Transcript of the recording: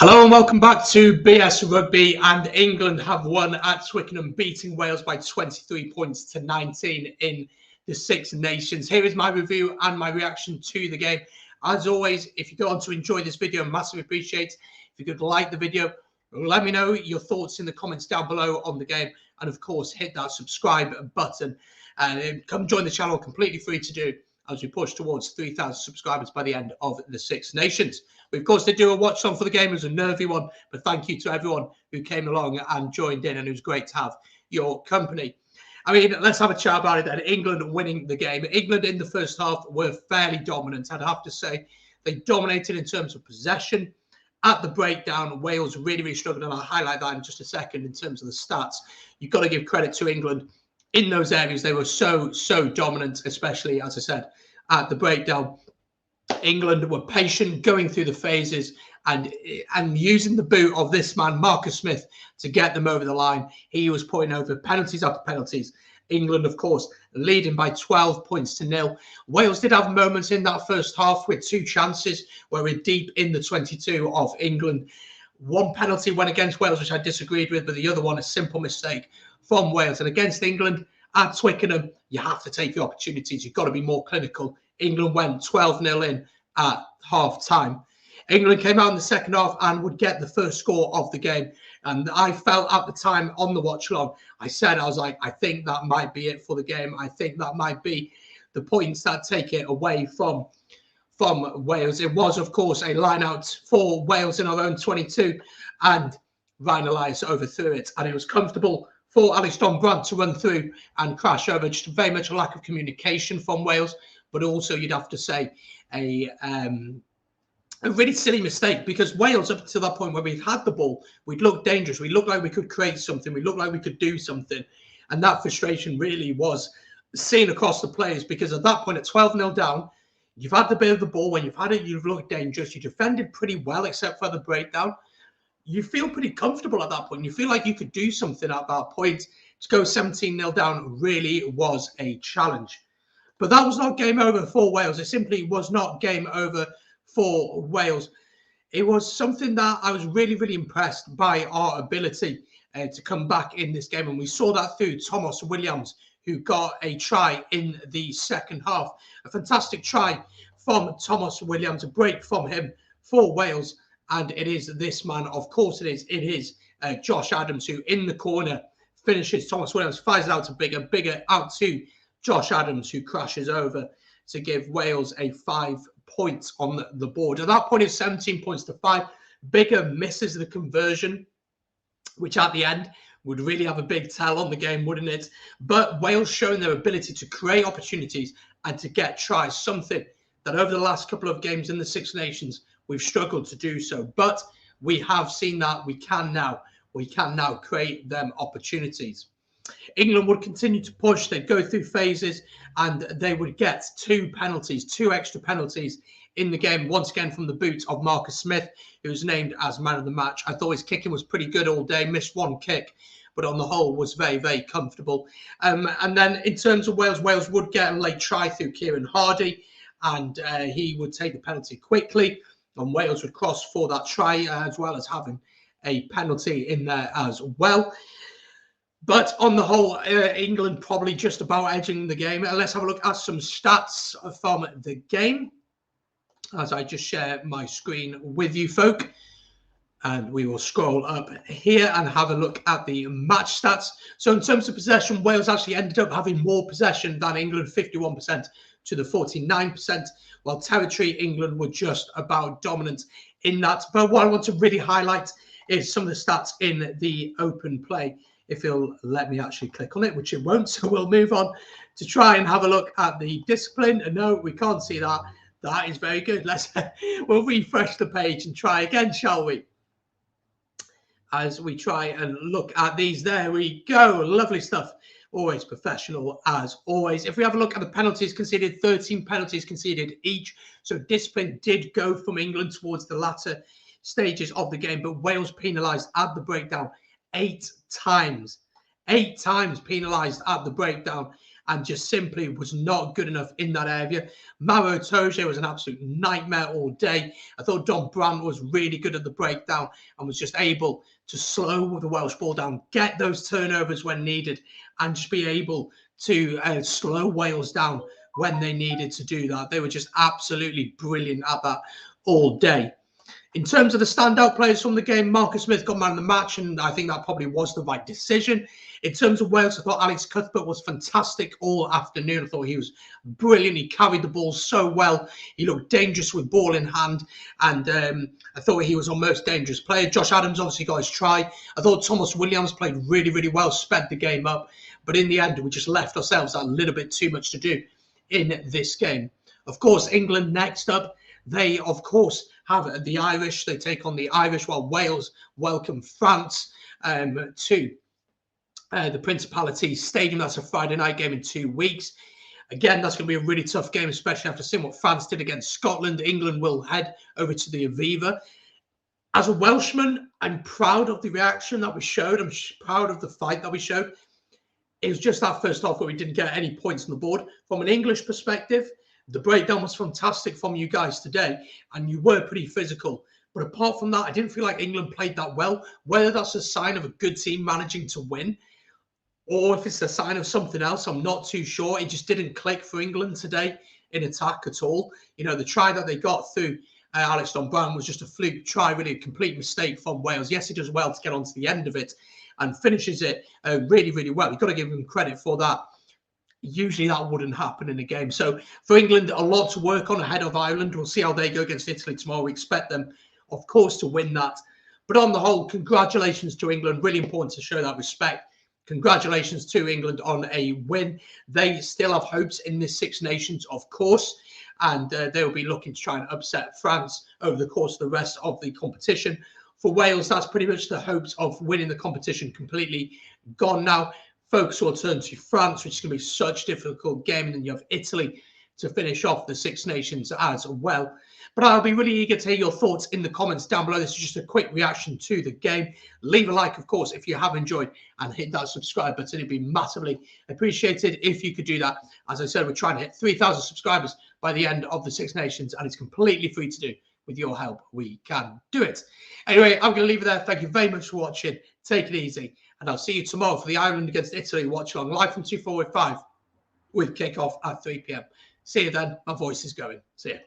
Hello and welcome back to BS Rugby, and England have won at Twickenham, beating Wales by 23 points to 19 in the Six Nations. Here is my review and my reaction to the game. As always, if you go on to enjoy this video, massively appreciate if you could like the video. Let me know your thoughts in the comments down below on the game, and of course hit that subscribe button and come join the channel, completely free to do, as we push towards 3,000 subscribers by the end of the Six Nations. We, of course, did do a watch on for the game. It was a nervy one, but thank you to everyone who came along and joined in, and it was great to have your company. I mean, let's have a chat about it then. England winning the game. England in the first half were fairly dominant, I'd have to say. They dominated in terms of possession. At the breakdown, Wales really struggled, and I'll highlight that in just a second in terms of the stats. You've got to give credit to England. In those areas, they were so dominant, especially, as I said, at the breakdown. England were patient, going through the phases and using the boot of this man, Marcus Smith, to get them over the line. He was putting over penalties after penalties. England, of course, leading by 12 points to 0. Wales did have moments in that first half with two chances where we're deep in the 22 of England. One penalty went against Wales, which I disagreed with, but the other one, a simple mistake from Wales. And against England at Twickenham, you have to take the opportunities. You've got to be more clinical. England went 12-0 in at half-time. England came out in the second half and would get the first score of the game. And I felt at the time on the watch-along, I was like, I think that might be it for the game. I think that might be the points that take it away from Wales. It was, of course, a line-out for Wales in our own 22, and Ryan Elias overthrew it. And it was comfortable for Alex Brandt to run through and crash over. Just very much a lack of communication from Wales, but also you'd have to say a really silly mistake, because Wales, up to that point where we'd had the ball, we'd looked dangerous. We looked like we could create something. We looked like we could do something. And that frustration really was seen across the players, because at that point, at 12-0 down, you've had the bit of the ball. When you've had it, you've looked dangerous. You defended pretty well, except for the breakdown. You feel pretty comfortable at that point. You feel like you could do something at that point. To go 17-0 down really was a challenge. But that was not game over for Wales. It simply was not game over for Wales. It was something that I was really impressed by, our ability to come back in this game. And we saw that through Thomas Williams, who got a try in the second half. A fantastic try from Thomas Williams, a break from him for Wales. And it is this man, of course it is. It is Josh Adams, who in the corner finishes. Thomas Williams fires it out to Bigger out to Josh Adams, who crashes over to give Wales a 5 points on the board. At that point, it's 17 points to 5. Bigger misses the conversion, which at the end would really have a big tell on the game, wouldn't it? But Wales showing their ability to create opportunities and to get tries, something that over the last couple of games in the Six Nations, we've struggled to do so. But we have seen that we can now create them opportunities. England would continue to push. They'd go through phases and they would get two extra penalties in the game, once again from the boot of Marcus Smith, who was named as man of the match. I thought his kicking was pretty good all day, missed one kick, but on the whole was very comfortable. And then in terms of Wales would get a late try through Kieran Hardy, and he would take the penalty quickly, and Wales would cross for that try, as well as having a penalty in there as well. But on the whole, England probably just about edging the game. Let's have a look at some stats from the game as I just share my screen with you folk. And we will scroll up here and have a look at the match stats. So in terms of possession, Wales actually ended up having more possession than England, 51% to the 49%, while territory, England were just about dominant in that. But what I want to really highlight is some of the stats in the open play. If you'll let me actually click on it, which it won't, so we'll move on to try and have a look at the discipline. No, we can't see that. That is very good. We'll refresh the page and try again, shall we? As we try and look at these, there we go. Lovely stuff. Always professional as always. If we have a look at the penalties conceded, 13 penalties conceded each. So discipline did go from England towards the latter stages of the game, but Wales penalised at the breakdown 8 times. 8 times penalised at the breakdown. and just simply was not good enough in that area. Maro Itoje was an absolute nightmare all day. I thought Don Brandt was really good at the breakdown and was just able to slow the Welsh ball down, get those turnovers when needed, and just be able to slow Wales down when they needed to do that. They were just absolutely brilliant at that all day. In terms of the standout players from the game, Marcus Smith got man of the match, and I think that probably was the right decision. In terms of Wales, I thought Alex Cuthbert was fantastic all afternoon. I thought he was brilliant. He carried the ball so well. He looked dangerous with ball in hand, and I thought he was our most dangerous player. Josh Adams obviously got his try. I thought Thomas Williams played really, really well, sped the game up. But in the end, we just left ourselves a little bit too much to do in this game. Of course, England next up. They, of course, have the Irish. They take on the Irish, while Wales welcome France to the Principality Stadium. That's a Friday night game in 2 weeks. Again, that's going to be a really tough game, especially after seeing what France did against Scotland. England will head over to the Aviva. As a Welshman, I'm proud of the reaction that we showed. I'm proud of the fight that we showed. It was just that first half where we didn't get any points on the board. From an English perspective, the breakdown was fantastic from you guys today, and you were pretty physical. But apart from that, I didn't feel like England played that well. Whether that's a sign of a good team managing to win, or if it's a sign of something else, I'm not too sure. It just didn't click for England today in attack at all. You know, the try that they got through Alex Don Brandt was just a fluke try, really a complete mistake from Wales. Yes, he does well to get onto the end of it and finishes it really, really well. You've got to give him credit for that. Usually that wouldn't happen in a game. So for England, a lot to work on ahead of Ireland. We'll see how they go against Italy tomorrow. We expect them, of course, to win that. But on the whole, congratulations to England. Really important to show that respect. Congratulations to England on a win. They still have hopes in this Six Nations, of course, and they will be looking to try and upset France over the course of the rest of the competition. For Wales, that's pretty much the hopes of winning the competition completely gone now. Focus will turn to France, which is going to be such a difficult game, and then you have Italy to finish off the Six Nations as well. But I'll be really eager to hear your thoughts in the comments down below. This is just a quick reaction to the game. Leave a like, of course, if you have enjoyed, and hit that subscribe button. It'd be massively appreciated if you could do that. As I said, we're trying to hit 3,000 subscribers by the end of the Six Nations, and it's completely free to do. With your help, we can do it. Anyway, I'm going to leave it there. Thank you very much for watching. Take it easy. And I'll see you tomorrow for the Ireland against Italy watch along live from 245 with kickoff at 3 p.m. See you then. My voice is going. See you.